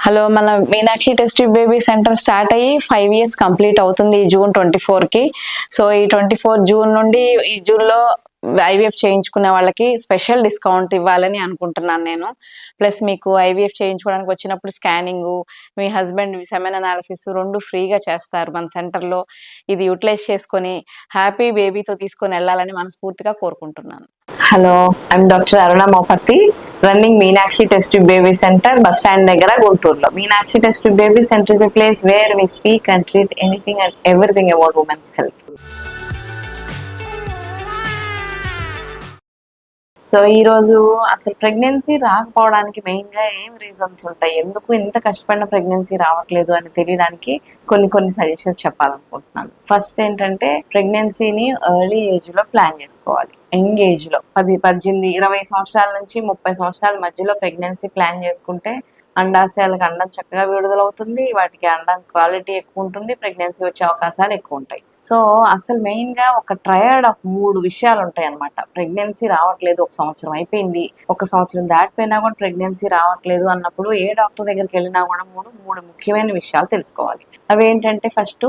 Hello, మన Meenakshi test tube baby centre start అయ్యి 5 years complete అవుతుంది ఈ జూన్ 24కి. సో ఈ 24 జూన్ నుండి ఈ జూన్లో ఐవీఎఫ్ చేయించుకునే వాళ్ళకి స్పెషల్ డిస్కౌంట్ ఇవ్వాలని అనుకుంటున్నాను నేను. ప్లస్ మీకు ఐవీఎఫ్ చేయించుకోవడానికి వచ్చినప్పుడు స్కానింగ్, మీ హస్బెండ్ సెమెన్ అనాలిసిస్ 2 ఫ్రీగా చేస్తారు మన సెంటర్లో. ఇది యూటిలైజ్ చేసుకొని హ్యాపీ బేబీతో తీసుకొని వెళ్ళాలని మనస్ఫూర్తిగా కోరుకుంటున్నాను. Hello, I'm doctor Aruna Moparthi, running Meenakshi test tube baby centre, bus stand దగ్గర, గుంటూరులో. Meenakshi test tube baby centre is a place where we speak and treat anything and everything about women's health. So ఈ రోజు అసలు ప్రెగ్నెన్సీ రాకపోవడానికి మెయిన్ గా ఏం reasons ఉంటాయి, ఎందుకు ఇంత కష్టపడిన ప్రెగ్నెన్సీ రావట్లేదు అని తెలియడానికి కొన్ని సజెషన్స్ చెప్పాలనుకుంటున్నాను. ఫస్ట్ ఏంటంటే, ప్రెగ్నెన్సీని ఎర్లీ ఏజ్ లో ప్లాన్ చేసుకోవాలి. యంగ్ ఏజ్ లో 18, 20 సంవత్సరాల నుంచి 30 సంవత్సరాల మధ్యలో ప్రెగ్నెన్సీ ప్లాన్ చేసుకుంటే అండాశయాలకు అండం చక్కగా విడుదలవుతుంది, వాటికి అండం క్వాలిటీ ఎక్కువ ఉంటుంది, ప్రెగ్నెన్సీ వచ్చే అవకాశాలు ఎక్కువ ఉంటాయి. సో అసలు మెయిన్ గా ఒక ట్రయడ్ ఆఫ్ 3 విషయాలు ఉంటాయి అనమాట. ప్రెగ్నెన్సీ రావట్లేదు, 1 సంవత్సరం అయిపోయింది, 1 సంవత్సరం దాటిపోయినా కూడా ప్రెగ్నెన్సీ రావట్లేదు అన్నప్పుడు ఏ డాక్టర్ దగ్గరికి వెళ్ళినా కూడా మూడు ముఖ్యమైన విషయాలు తెలుసుకోవాలి. అవి ఏంటంటే, ఫస్ట్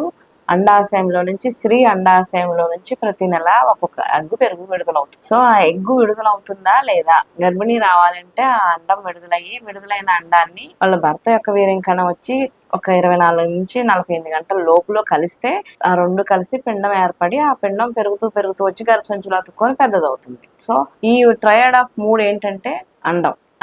అండాశయంలో నుంచి, స్త్రీ అండాశయంలో నుంచి ప్రతి నెల ఒక్కొక్క పెరుగు విడుదలవుతుంది. సో ఆ ఎగ్గు విడుదలవుతుందా లేదా, గర్భిణీ రావాలంటే ఆ అండం విడుదలైన అండాన్ని వాళ్ళ భర్త యొక్క వీర్యం కణం వచ్చి ఒక 24 నుంచి 48 గంటల లోపులో కలిస్తే ఆ 2 కలిసి పిండం ఏర్పడి ఆ పిండం పెరుగుతూ వచ్చి గర్భసంచిలో అతుక్కొని పెద్దదవుతుంది. సో ఈ ట్రయడ్ ఆఫ్ 3 ఏంటంటే,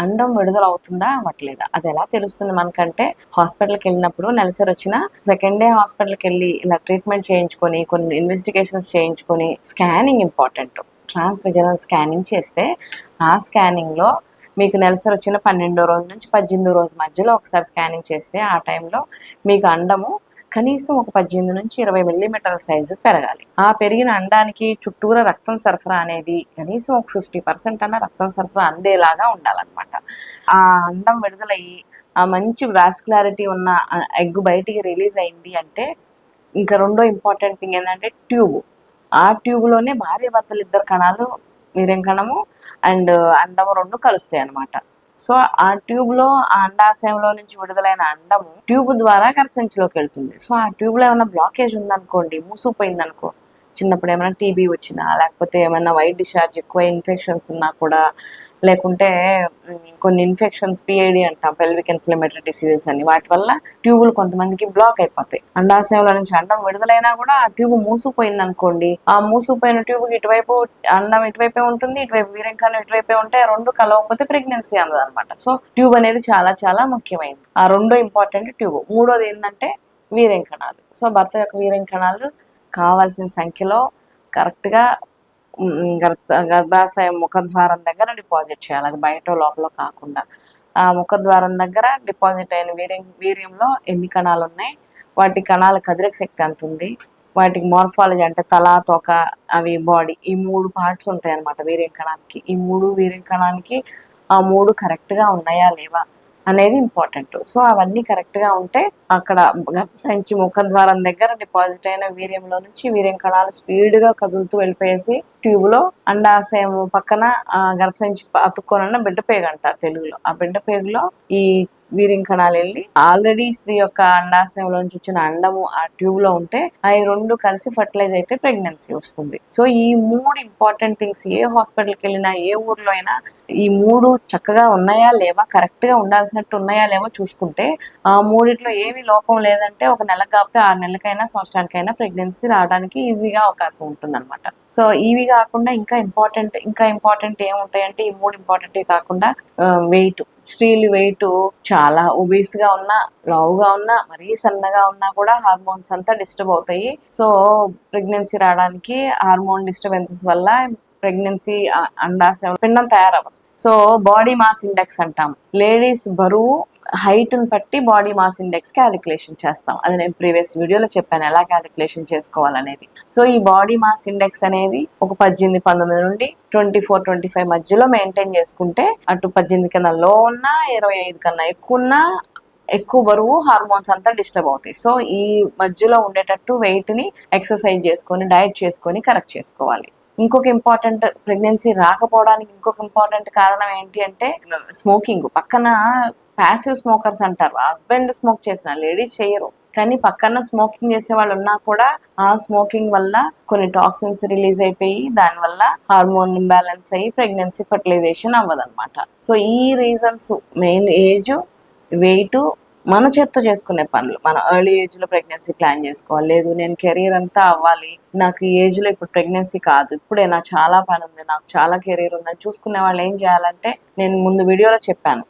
అండం విడుదల అవుతుందా అవ్వట్లేదా. అది ఎలా తెలుస్తుంది మనకంటే, హాస్పిటల్కి వెళ్ళినప్పుడు నెలసరి వచ్చిన సెకండ్ డే హాస్పిటల్కి వెళ్ళి ఇలా ట్రీట్మెంట్ చేయించుకొని, కొన్ని ఇన్వెస్టిగేషన్స్ చేయించుకొని, స్కానింగ్ ఇంపార్టెంట్. ట్రాన్స్విజనల్ స్కానింగ్ చేస్తే ఆ స్కానింగ్ లో మీకు నెలసరి వచ్చిన 12వ రోజు నుంచి 18వ రోజు మధ్యలో ఒకసారి స్కానింగ్ చేస్తే ఆ టైంలో మీకు అండము కనీసం ఒక 18 నుంచి 20 మిల్లీమీటర్ల సైజు పెరగాలి. ఆ పెరిగిన అండానికి చుట్టూరా రక్తం సరఫరా అనేది కనీసం ఒక 50% అన్న రక్తం సరఫరా అందేలాగా ఉండాలన్నమాట. ఆ అండం విడుదలయ్యి ఆ మంచి వాస్కులారిటీ ఉన్న ఎగ్ బయటికి రిలీజ్ అయింది అంటే, ఇంకా రెండో ఇంపార్టెంట్ థింగ్ ఏంటంటే ట్యూబ్. ఆ ట్యూబ్లోనే భార్య భర్తలు 2 కణాలు, వీర్యం కణము అండ్ అండము 2 కలుస్తాయి అనమాట. సో ఆ ట్యూబ్ లో, ఆ అండాశయంలో నుంచి విడుదలైన అండము ట్యూబ్ ద్వారా గర్భసంచిలోకి వెళ్తుంది. సో ఆ ట్యూబ్ లో ఏమైనా బ్లాకేజ్ ఉందనుకోండి, మూసుకుపోయింది అనుకో, చిన్నప్పుడు ఏమైనా టీబీ వచ్చినా, లేకపోతే ఏమైనా వైట్ డిశ్చార్జ్ ఎక్కువ ఇన్ఫెక్షన్స్ ఉన్నా కూడా, లేకుంటే కొన్ని ఇన్ఫెక్షన్స్ పిఐడి అంటాం, పెల్విక్ ఇన్ఫ్లమేటరీ డిసీజెస్ అని, వాటి వల్ల ట్యూబులు కొంతమందికి బ్లాక్ అయిపోతాయి. అండాశయంలో నుంచి అండం విడుదలైనా కూడా ఆ ట్యూబ్ మూసుకుపోయింది అనుకోండి, ఆ మూసుకుపోయిన ట్యూబ్ ఇటువైపు అండం ఇటువైపే ఉంటుంది, ఇటువైపు వీర్యం కణం ఇటువైపే ఉంటే 2 కలవకపోతే ప్రెగ్నెన్సీ అన్నది అనమాట. సో ట్యూబ్ అనేది చాలా చాలా ముఖ్యమైనది. ఆ రెండో ఇంపార్టెంట్ ట్యూబ్. మూడోది ఏంటంటే వీర్యం కణాలు. సో భర్త యొక్క వీర్యం కణాలు కావాల్సిన సంఖ్యలో కరెక్ట్గా గర్భాశయం ముఖద్వారం దగ్గర డిపాజిట్ చేయాలి. అది బయట లోపల కాకుండా ఆ ముఖద్వారం దగ్గర డిపాజిట్ అయిన వీర్యంలో ఎన్ని కణాలు ఉన్నాయి, వాటి కణాల కదలిక శక్తి ఎంత ఉంది, వాటికి మార్ఫాలజీ అంటే తల, తోక, అవి బాడీ, ఈ 3 పార్ట్స్ ఉంటాయి అన్నమాట వీర్యం కణానికి. ఈ 3 వీర్యం కణానికి ఆ 3 కరెక్ట్గా ఉన్నాయా లేవా అనేది ఇంపార్టెంట్. సో అవన్నీ కరెక్ట్గా ఉంటే అక్కడ గర్భసంచి ముఖద్వారం దగ్గర డిపాజిట్ అయిన వీర్యంలో నుంచి వీర్యం కణాలు స్పీడ్గా కదులుతూ వెళ్ళిపోయేసి ట్యూబ్లో అండాశయం పక్కన గర్భసంచి అతుక్కోనన్న బిడ్డ పేగు అంటారు తెలుగులో. ఆ బిడ్డ పేగులో ఈ వీర్యం కణాలు వెళ్ళి ఆల్రెడీ స్త్రీ యొక్క అండాశయంలో నుంచి వచ్చిన అండము ఆ ట్యూబ్ లో ఉంటే అవి 2 కలిసి ఫర్టిలైజ్ అయితే ప్రెగ్నెన్సీ వస్తుంది. సో ఈ 3 ఇంపార్టెంట్ థింగ్స్ ఏ హాస్పిటల్కి వెళ్ళినా, ఏ ఊర్లో అయినా ఈ 3 చక్కగా ఉన్నాయా లేవా, కరెక్ట్ గా ఉండాల్సినట్టు ఉన్నాయా లేవో చూసుకుంటే, ఆ 3లో ఏమి లోపం లేదంటే ఒక నెల కాకపోతే 6 నెలలకైనా సంవత్సరానికైనా ప్రెగ్నెన్సీ రావడానికి ఈజీగా అవకాశం ఉంటుంది అనమాట. సో ఇవి కాకుండా ఇంకా ఇంపార్టెంట్ ఏముంటాయంటే, ఈ 3 ఇంపార్టెంట్ కాకుండా వెయిట్. స్త్రీలు వెయిట్ చాలా ఒబీస్ గా ఉన్నా, లావుగా ఉన్నా, మరీ సన్నగా ఉన్నా కూడా హార్మోన్స్ అంతా డిస్టర్బ్ అవుతాయి. సో ప్రెగ్నెన్సీ రావడానికి హార్మోన్ డిస్టర్బెన్సెస్ వల్ల ప్రెగ్నెన్సీ అండాశయం పిండం తయారవ్వదు. సో బాడీ మాస్ ఇండెక్స్ అంటాం. లేడీస్ బరువు హైట్ ని బట్టి బాడీ మాస్ ఇండెక్స్ క్యాలిక్యులేషన్ చేస్తాం. అది నేను ప్రీవియస్ వీడియోలో చెప్పాను ఎలా క్యాలిక్యులేషన్ చేసుకోవాలనేది. సో ఈ బాడీ మాస్ ఇండెక్స్ అనేది ఒక 18, 19 నుండి 24, 25 మధ్యలో మెయింటైన్ చేసుకుంటే, అటు 18 కన్నా లో ఉన్నా, 25 కన్నా ఎక్కువ ఉన్నా, ఎక్కువ బరువు, హార్మోన్స్ అంతా డిస్టర్బ్ అవుతాయి. సో ఈ మధ్యలో ఉండేటట్టు వెయిట్ ని ఎక్సర్సైజ్ చేసుకొని, డైట్ చేసుకొని కరెక్ట్ చేసుకోవాలి. ఇంకొక ఇంపార్టెంట్ ప్రెగ్నెన్సీ రాకపోవడానికి ఇంకొక ఇంపార్టెంట్ కారణం ఏంటి అంటే స్మోకింగ్. పక్కన ప్యాసివ్ స్మోకర్స్ అంటారు, హస్బెండ్ స్మోక్ చేసిన లేడీస్ చేయరు, కానీ పక్కన స్మోకింగ్ చేసే వాళ్ళు ఉన్నా కూడా ఆ స్మోకింగ్ వల్ల కొన్ని టాక్సిన్స్ రిలీజ్ అయిపోయి దానివల్ల హార్మోన్ ఇంబ్యాలెన్స్ అయ్యి ప్రెగ్నెన్సీ ఫర్టిలైజేషన్ అవ్వదన్నమాట. సో ఈ రీజన్స్ మెయిన్ ఏజ్, వెయిట్, మన చేత్తో చేసుకునే పనులు. మనం ఎర్లీ ఏజ్ లో ప్రెగ్నెన్సీ ప్లాన్ చేసుకోవాలి. లేదు నేను కెరీర్ అంతా అవ్వాలి, నాకు ఈ ఏజ్ లో ఇప్పుడు ప్రెగ్నెన్సీ కాదు, ఇప్పుడే నాకు చాలా పని ఉంది, నాకు చాలా కెరీర్ ఉందని చూసుకునే వాళ్ళు ఏం చేయాలంటే, నేను ముందు వీడియోలో చెప్పాను,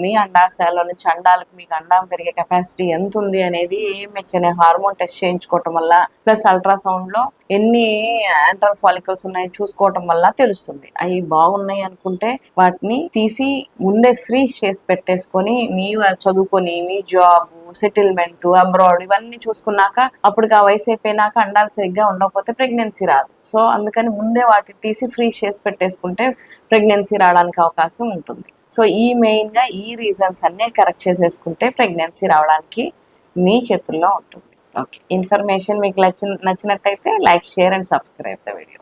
మీ అండాశయాల నుంచి అండాలకు మీకు అండం పెరిగే కెపాసిటీ ఎంత ఉంది అనేది ఏఎంహెచ్ అనే హార్మోన్ టెస్ట్ చేయించుకోవటం వల్ల, ప్లస్ అల్ట్రాసౌండ్ లో ఎన్ని యాంట్రల్ ఫాలికల్స్ ఉన్నాయో చూసుకోవటం వల్ల తెలుస్తుంది. అవి బాగున్నాయి అనుకుంటే వాటిని తీసి ముందే ఫ్రీజ్ చేసి పెట్టేసుకొని మీ చదువుకొని మీ జాబ్, సెటిల్మెంట్, అబ్రాడ్ ఇవన్నీ చూసుకున్నాక అప్పటికి ఆ వయసు అయిపోయినాక అండాలు సరిగ్గా ఉండకపోతే ప్రెగ్నెన్సీ రాదు. సో అందుకని ముందే వాటిని తీసి ఫ్రీజ్ చేసి పెట్టేసుకుంటే ప్రెగ్నెన్సీ రావడానికి అవకాశం ఉంటుంది. సో ఈ మెయిన్గా ఈ రీజన్స్ అన్నీ కరెక్ట్ చేసేసుకుంటే ప్రెగ్నెన్సీ రావడానికి మీ చేతుల్లో ఉంటుంది. ఓకే, ఇన్ఫర్మేషన్ మీకు నచ్చినట్టయితే like, share and subscribe the video.